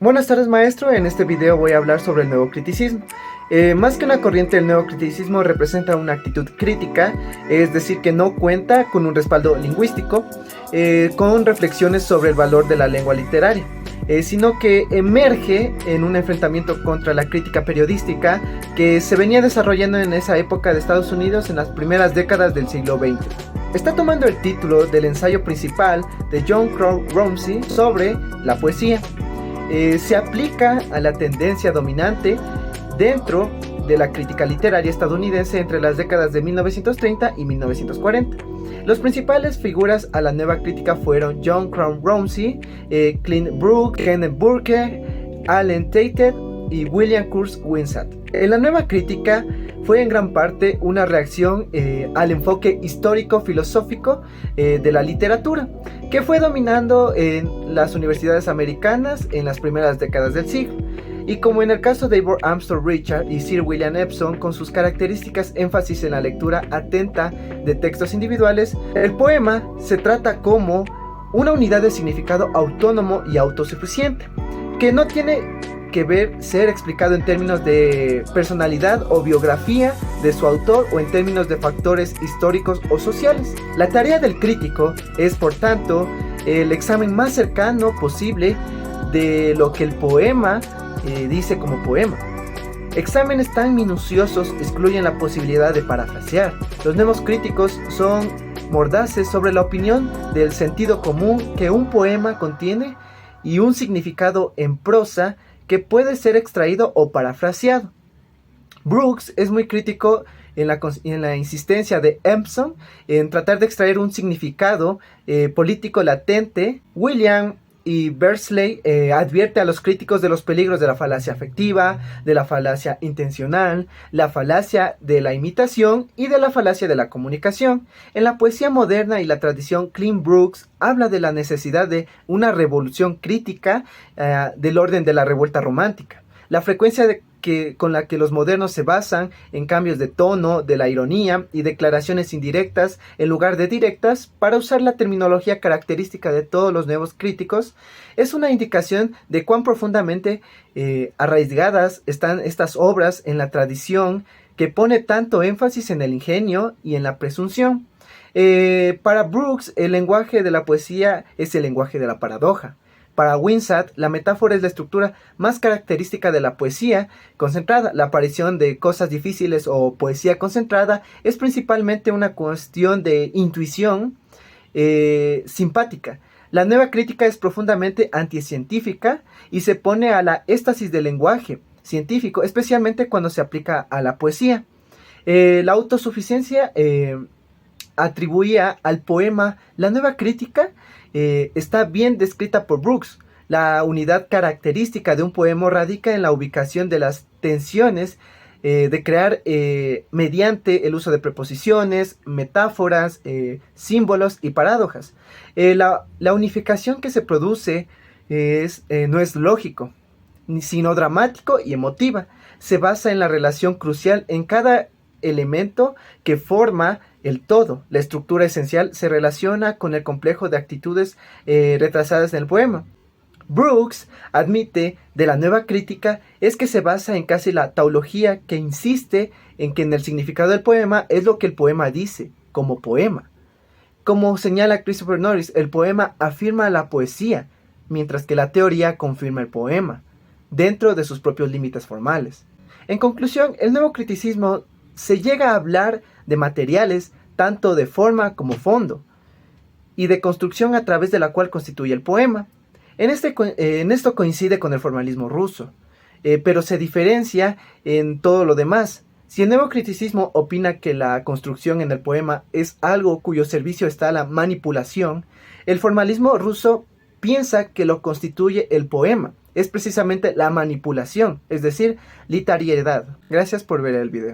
Buenas tardes, maestro. En este video voy a hablar sobre el nuevo criticismo. Más que una corriente, el nuevo criticismo representa una actitud crítica, es decir, que no cuenta con un respaldo lingüístico, con reflexiones sobre el valor de la lengua literaria, sino que emerge en un enfrentamiento contra la crítica periodística que se venía desarrollando en esa época de Estados Unidos en las primeras décadas del siglo XX. Está tomando el título del ensayo principal de John Crow Rumsey sobre la poesía. Se aplica a la tendencia dominante dentro de la crítica literaria estadounidense entre las décadas de 1930 y 1940. Los principales figuras a la nueva crítica fueron John Crow Rumsey, Clint Brooks, Kenneth Burke, Allen Tate y William Curtis Winsat. La nueva crítica fue en gran parte una reacción al enfoque histórico-filosófico de la literatura, que fue dominando en las universidades americanas en las primeras décadas del siglo. Y como en el caso de Ivor Armstrong Richard y Sir William Epsom, con sus características énfasis en la lectura atenta de textos individuales, el poema se trata como una unidad de significado autónomo y autosuficiente, que no tiene que ser explicado en términos de personalidad o biografía de su autor o en términos de factores históricos o sociales. La tarea del crítico es, por tanto, el examen más cercano posible de lo que el poema dice como poema. Exámenes tan minuciosos excluyen la posibilidad de parafrasear. Los nuevos críticos son mordaces sobre la opinión del sentido común que un poema contiene y un significado en prosa que puede ser extraído o parafraseado. Brooks es muy crítico en la insistencia de Epsom en tratar de extraer un significado político latente. William y Beardsley advierte a los críticos de los peligros de la falacia afectiva, de la falacia intencional, la falacia de la imitación y de la falacia de la comunicación. En la poesía moderna y la tradición, Clint Brooks habla de la necesidad de una revolución crítica del orden de la revuelta romántica. La frecuencia con la que los modernos se basan en cambios de tono, de la ironía y declaraciones indirectas en lugar de directas para usar la terminología característica de todos los nuevos críticos es una indicación de cuán profundamente arraigadas están estas obras en la tradición que pone tanto énfasis en el ingenio y en la presunción. Para Brooks, el lenguaje de la poesía es el lenguaje de la paradoja. Para Winsat, la metáfora es la estructura más característica de la poesía concentrada. La aparición de cosas difíciles o poesía concentrada es principalmente una cuestión de intuición simpática. La nueva crítica es profundamente anticientífica y se pone a la éstasis del lenguaje científico, especialmente cuando se aplica a la poesía. La autosuficiencia atribuía al poema. La nueva crítica está bien descrita por Brooks. La unidad característica de un poema radica en la ubicación de las tensiones de crear mediante el uso de preposiciones, metáforas, símbolos y paradojas. La unificación que se produce no es lógico, sino dramático y emotiva. Se basa en la relación crucial en cada elemento que forma el todo. La estructura esencial se relaciona con el complejo de actitudes retrasadas en el poema. Brooks admite de la nueva crítica es que se basa en casi la tautología, que insiste en que en el significado del poema es lo que el poema dice como poema. Como señala Christopher Norris, el poema afirma la poesía, mientras que la teoría confirma el poema, dentro de sus propios límites formales. En conclusión, el nuevo criticismo se llega a hablar de materiales tanto de forma como fondo y de construcción a través de la cual constituye el poema. En esto coincide con el formalismo ruso, pero se diferencia en todo lo demás. Si el nuevo criticismo opina que la construcción en el poema es algo cuyo servicio está la manipulación, el formalismo ruso piensa que lo constituye el poema. Es precisamente la manipulación, es decir, literariedad. Gracias por ver el video.